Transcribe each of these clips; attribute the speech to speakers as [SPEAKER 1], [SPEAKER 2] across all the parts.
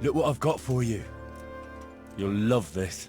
[SPEAKER 1] Look what I've got for you. You'll love this.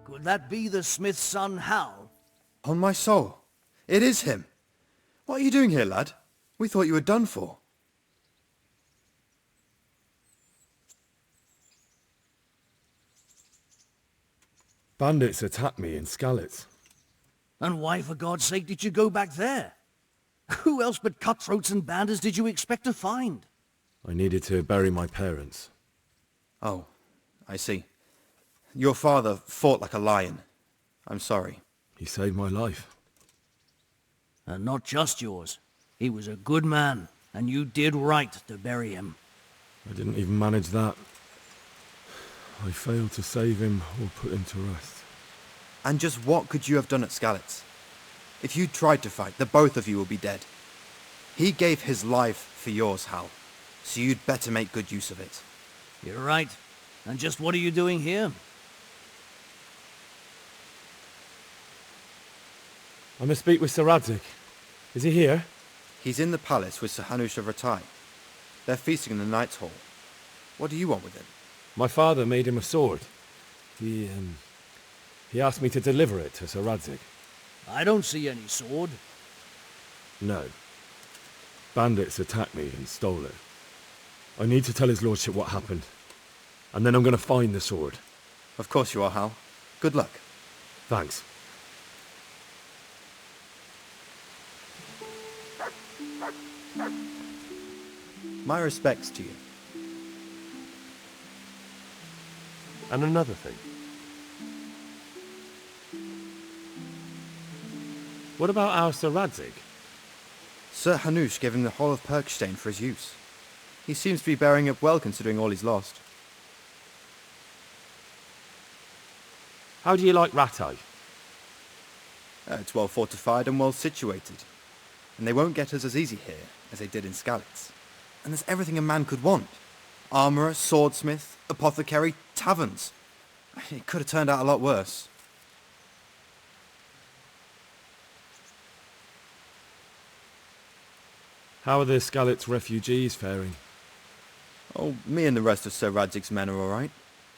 [SPEAKER 2] Could that be the smith's son, Hal?
[SPEAKER 3] On my soul, it is him. What are you doing here, lad? We thought you were done for.
[SPEAKER 1] Bandits attacked me in Skalitz.
[SPEAKER 2] And why, for God's sake, did you go back there? Who else but cutthroats and bandits did you expect to find?
[SPEAKER 1] I needed to bury my parents.
[SPEAKER 3] Oh, I see. Your father fought like a lion. I'm sorry.
[SPEAKER 1] He saved my life.
[SPEAKER 2] And not just yours. He was a good man, and you did right to bury him.
[SPEAKER 1] I didn't even manage that. I failed to save him or put him to rest.
[SPEAKER 3] And just what could you have done at Skalitz? If you tried to fight, the both of you will be dead. He gave his life for yours, Hal, so you'd better make good use of it.
[SPEAKER 2] You're right. And just what are you doing here?
[SPEAKER 1] I must speak with Sir Radzig. Is he here?
[SPEAKER 3] He's in the palace with Sir Hanush of Ratai. They're feasting in the Knight's Hall. What do you want with him?
[SPEAKER 1] My father made him a sword. He asked me to deliver it to Sir Radzig.
[SPEAKER 2] I don't see any sword.
[SPEAKER 1] No. Bandits attacked me and stole it. I need to tell his lordship what happened. And then I'm going to find the sword.
[SPEAKER 3] Of course you are, Hal. Good luck.
[SPEAKER 1] Thanks.
[SPEAKER 3] My respects to you.
[SPEAKER 1] And another thing. What about our Sir Radzig?
[SPEAKER 3] Sir Hanush gave him the whole of Perkstein for his use. He seems to be bearing up well considering all he's lost.
[SPEAKER 1] How do you like Ratai?
[SPEAKER 3] It's well fortified and well situated. And they won't get us as easy here as they did in Skalitz. And there's everything a man could want. Armourer, swordsmith, apothecary, taverns. It could have turned out a lot worse.
[SPEAKER 1] How are the Skalitz refugees faring?
[SPEAKER 3] Oh, me and the rest of Sir Radzig's men are alright.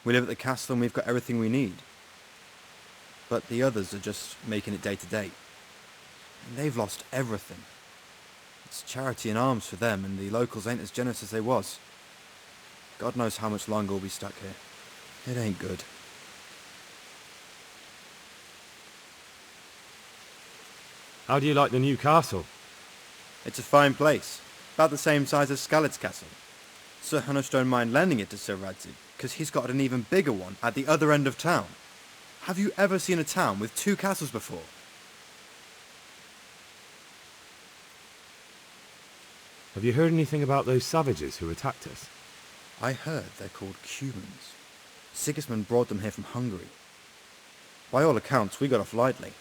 [SPEAKER 3] We live at the castle and we've got everything we need. But the others are just making it day to day. And they've lost everything. It's charity and arms for them, and the locals ain't as generous as they was. God knows how much longer we'll be stuck here. It ain't good.
[SPEAKER 1] How do you like the new castle?
[SPEAKER 3] It's a fine place, about the same size as Skalitz Castle. Sir Hanush don't mind lending it to Sir Radzig, because he's got an even bigger one at the other end of town. Have you ever seen a town with two castles before?
[SPEAKER 1] Have you heard anything about those savages who attacked us?
[SPEAKER 3] I heard they're called Cumans. Sigismund brought them here from Hungary. By all accounts, we got off lightly.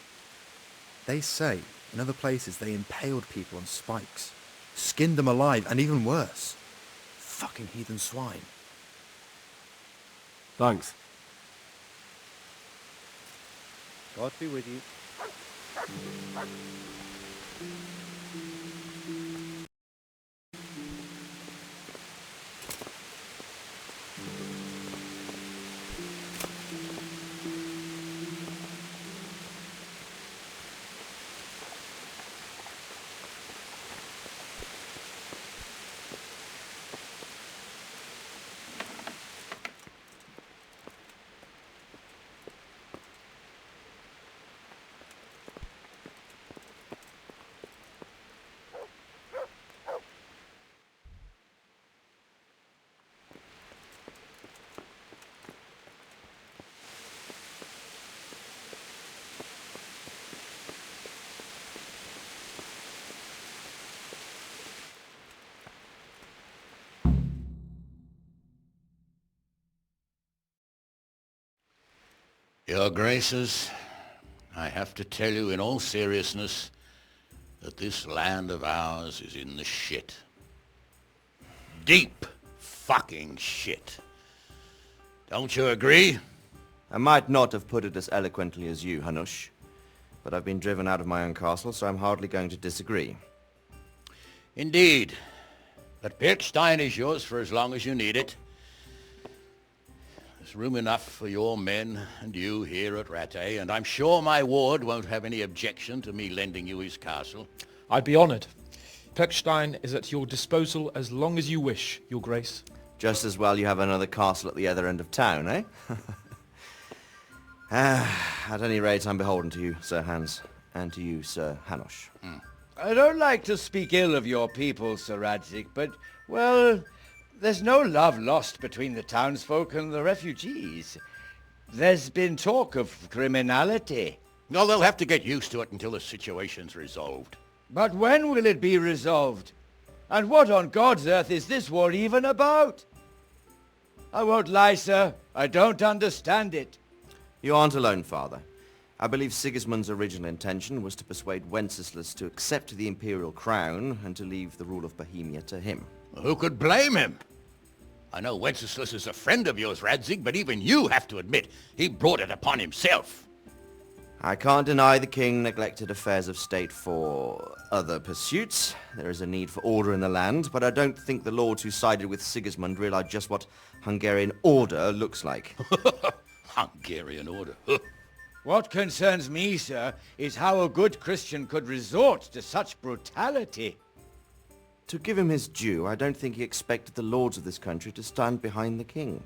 [SPEAKER 3] They say in other places they impaled people on spikes, skinned them alive, and even worse. Fucking heathen swine.
[SPEAKER 1] Thanks.
[SPEAKER 3] God be with you.
[SPEAKER 4] Your Graces, I have to tell you in all seriousness that this land of ours is in the shit. Deep fucking shit. Don't you agree?
[SPEAKER 5] I might not have put it as eloquently as you, Hanush, but I've been driven out of my own castle, so I'm hardly going to disagree.
[SPEAKER 4] Indeed. But Pirkstein is yours for as long as you need it. There's room enough for your men and you here at Rattay, and I'm sure my ward won't have any objection to me lending you his castle.
[SPEAKER 6] I'd be honoured. Pirkstein is at your disposal as long as you wish, Your Grace.
[SPEAKER 5] Just as well you have another castle at the other end of town, eh? At any rate, I'm beholden to you, Sir Hans, and to you, Sir Hanush.
[SPEAKER 7] I don't like to speak ill of your people, Sir Radzik, but, well, there's no love lost between the townsfolk and the refugees. There's been talk of criminality.
[SPEAKER 4] Well, they'll have to get used to it until the situation's resolved.
[SPEAKER 7] But when will it be resolved? And what on God's earth is this war even about? I won't lie, sir. I don't understand it.
[SPEAKER 5] You aren't alone, Father. I believe Sigismund's original intention was to persuade Wenceslas to accept the imperial crown and to leave the rule of Bohemia to him.
[SPEAKER 4] Who could blame him? I know Wenceslas is a friend of yours, Radzig, but even you have to admit he brought it upon himself.
[SPEAKER 5] I can't deny the king neglected affairs of state for other pursuits. There is a need for order in the land, but I don't think the lords who sided with Sigismund realized just what Hungarian order looks like.
[SPEAKER 4] Hungarian order.
[SPEAKER 7] What concerns me, sir, is how a good Christian could resort to such brutality.
[SPEAKER 5] To give him his due, I don't think he expected the lords of this country to stand behind the king.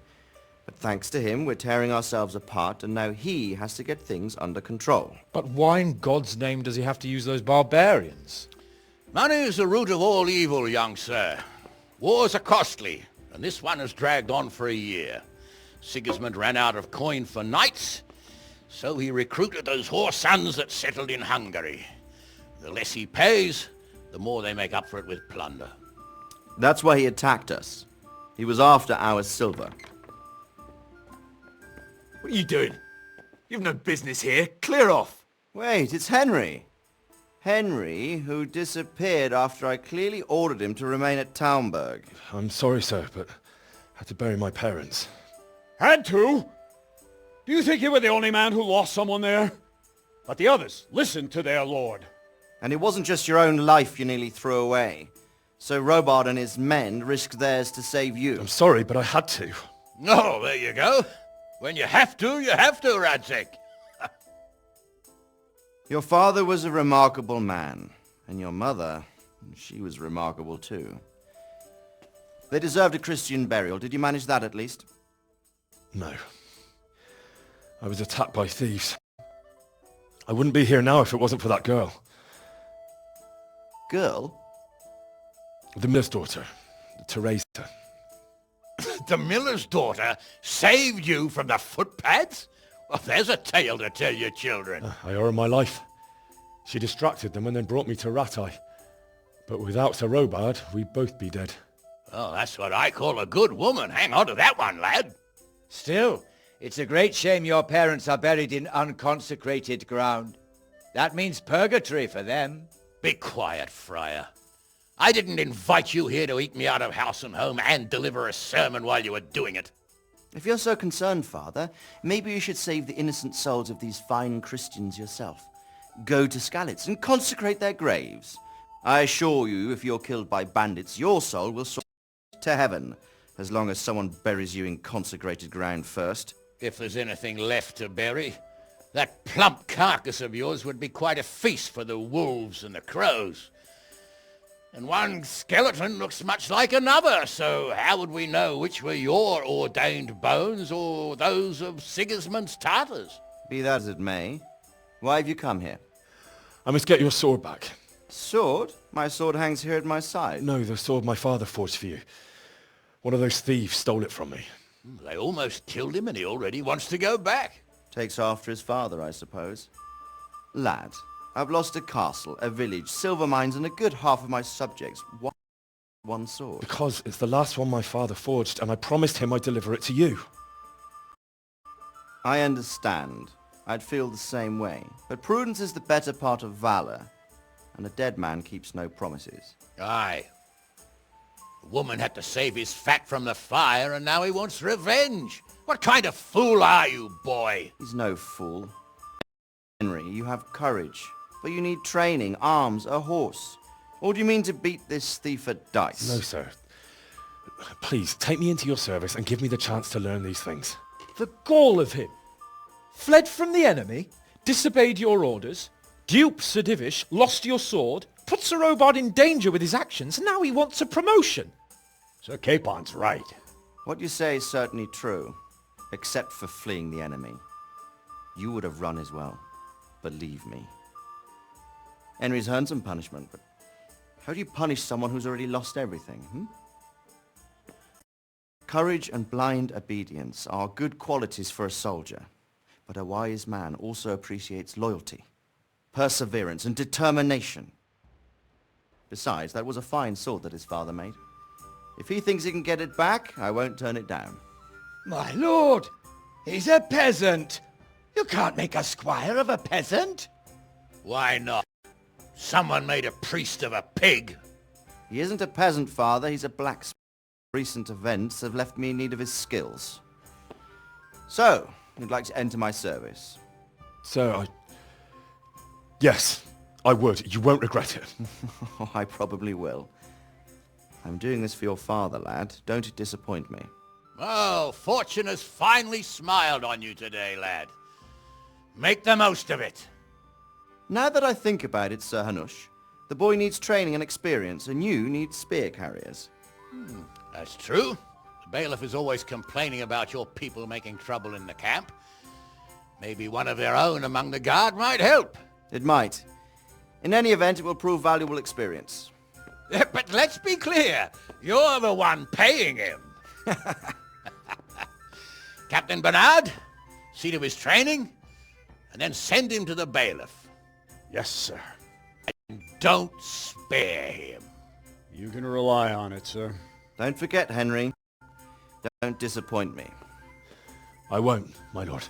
[SPEAKER 5] But thanks to him, we're tearing ourselves apart, and now he has to get things under control.
[SPEAKER 6] But why in God's name does he have to use those barbarians?
[SPEAKER 4] Money is the root of all evil, young sir. Wars are costly, and this one has dragged on for a year. Sigismund ran out of coin for knights, so he recruited those whore sons that settled in Hungary. The less he pays, the more they make up for it with plunder.
[SPEAKER 5] That's why he attacked us. He was after our silver.
[SPEAKER 8] What are you doing? You've no business here. Clear off.
[SPEAKER 5] Wait, it's Henry. Henry, who disappeared after I clearly ordered him to remain at Taunberg.
[SPEAKER 1] I'm sorry, sir, but I had to bury my parents.
[SPEAKER 8] Had to? Do you think you were the only man who lost someone there? But the others listened to their lord.
[SPEAKER 5] And it wasn't just your own life you nearly threw away. So Robard and his men risked theirs to save you.
[SPEAKER 1] I'm sorry, but I had to.
[SPEAKER 4] Oh, there you go. When you have to, Radzig.
[SPEAKER 5] Your father was a remarkable man, and your mother, she was remarkable too. They deserved a Christian burial. Did you manage that at least?
[SPEAKER 1] No. I was attacked by thieves. I wouldn't be here now if it wasn't for that girl.
[SPEAKER 5] Girl?
[SPEAKER 1] The miller's daughter, Teresa.
[SPEAKER 4] The miller's daughter saved you from the footpads? Well, there's a tale to tell your children.
[SPEAKER 1] I owe her my life. She distracted them and then brought me to Rattay. But without Sir Robard, we'd both be dead.
[SPEAKER 4] Oh, that's what I call a good woman. Hang on to that one, lad.
[SPEAKER 7] Still, it's a great shame your parents are buried in unconsecrated ground. That means purgatory for them.
[SPEAKER 4] Be quiet, friar. I didn't invite you here to eat me out of house and home and deliver a sermon while you were doing it.
[SPEAKER 5] If you're so concerned, Father, maybe you should save the innocent souls of these fine Christians yourself. Go to Skalitz and consecrate their graves. I assure you, if you're killed by bandits, your soul will soar to heaven, as long as someone buries you in consecrated ground first.
[SPEAKER 4] If there's anything left to bury, that plump carcass of yours would be quite a feast for the wolves and the crows. And one skeleton looks much like another, so how would we know which were your ordained bones or those of Sigismund's Tartars?
[SPEAKER 5] Be that as it may, why have you come here?
[SPEAKER 1] I must get your sword back.
[SPEAKER 5] Sword? My sword hangs here at my side.
[SPEAKER 1] No, the sword my father forged for you. One of those thieves stole it from me.
[SPEAKER 4] They almost killed him and he already wants to go back.
[SPEAKER 5] Takes after his father, I suppose. Lad, I've lost a castle, a village, silver mines, and a good half of my subjects. Why one sword?
[SPEAKER 1] Because it's the last one my father forged, and I promised him I'd deliver it to you.
[SPEAKER 5] I understand. I'd feel the same way. But prudence is the better part of valor, and a dead man keeps no promises.
[SPEAKER 4] Aye. The woman had to save his fat from the fire, and now he wants revenge. What kind of fool are you, boy?
[SPEAKER 5] He's no fool. Henry, you have courage, but you need training, arms, a horse. Or do you mean to beat this thief at dice?
[SPEAKER 1] No, sir. Please, take me into your service and give me the chance to learn these things.
[SPEAKER 6] The gall of him. Fled from the enemy, disobeyed your orders, duped Sir Divish, lost your sword, put Sir Robard in danger with his actions, and now he wants a promotion.
[SPEAKER 8] Sir Capon's right.
[SPEAKER 5] What you say is certainly true, except for fleeing the enemy. You would have run as well, believe me. Henry's earned some punishment, but how do you punish someone who's already lost everything, Courage and blind obedience are good qualities for a soldier, but a wise man also appreciates loyalty, perseverance, and determination. Besides, that was a fine sword that his father made. If he thinks he can get it back, I won't turn it down.
[SPEAKER 7] My lord, he's a peasant. You can't make a squire of a peasant.
[SPEAKER 4] Why not? Someone made a priest of a pig.
[SPEAKER 5] He isn't a peasant, father. He's a blacksmith. Recent events have left me in need of his skills. So, you'd like to enter my service?
[SPEAKER 1] Sir, Yes, I would. You won't regret it.
[SPEAKER 5] Oh, I probably will. I'm doing this for your father, lad. Don't disappoint me.
[SPEAKER 4] Oh, fortune has finally smiled on you today, lad. Make the most of it.
[SPEAKER 5] Now that I think about it, Sir Hanush, the boy needs training and experience, and you need spear carriers.
[SPEAKER 4] That's true. The bailiff is always complaining about your people making trouble in the camp. Maybe one of their own among the guard might help.
[SPEAKER 5] It might. In any event, it will prove valuable experience.
[SPEAKER 4] But let's be clear. You're the one paying him. Captain Bernard, see to his training, and then send him to the bailiff.
[SPEAKER 8] Yes, sir.
[SPEAKER 4] Don't spare him.
[SPEAKER 8] You can rely on it, sir.
[SPEAKER 5] Don't forget, Henry. Don't disappoint me.
[SPEAKER 1] I won't, my lord.